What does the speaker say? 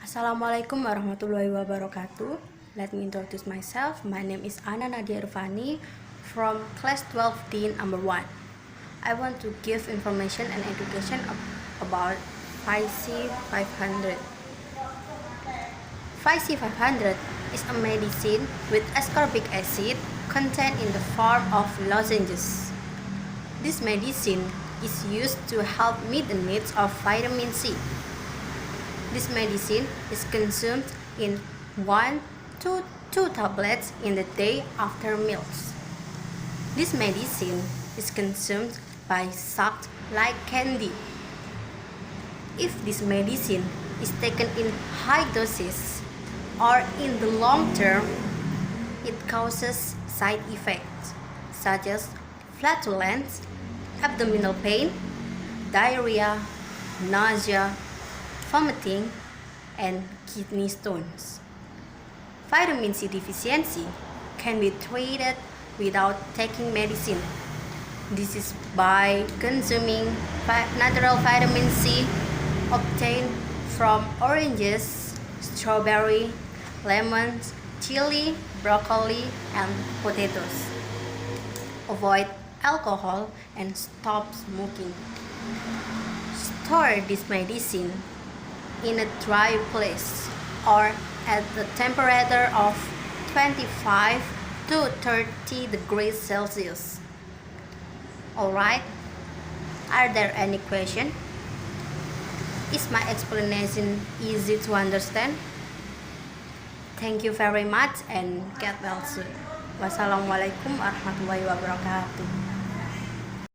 Assalamualaikum warahmatullahi wabarakatuh. Let me introduce myself. My name is Nahdiah Irfani from class 12D number 1. I want to give information and education about 5C500. 5C500 is a medicine with ascorbic acid contained in the form of lozenges. This medicine is used to help meet the needs of vitamin C. This medicine is consumed in 1 to 2 tablets in the day after meals. This medicine is consumed by sucked like candy. If this medicine is taken in high doses or in the long term, it causes side effects such as flatulence, abdominal pain, diarrhea, nausea, vomiting, and kidney stones. Vitamin C deficiency can be treated without taking medicine. This is by consuming natural vitamin C obtained from oranges, strawberry, lemons, chili, broccoli, and potatoes. Avoid alcohol and stop smoking. Store this medicine in a dry place or at the temperature of 25 to 30 degrees Celsius. Alright, are there any questions? Is my explanation easy to understand? Thank you very much and get well soon. Wassalamualaikum warahmatullahi wabarakatuh.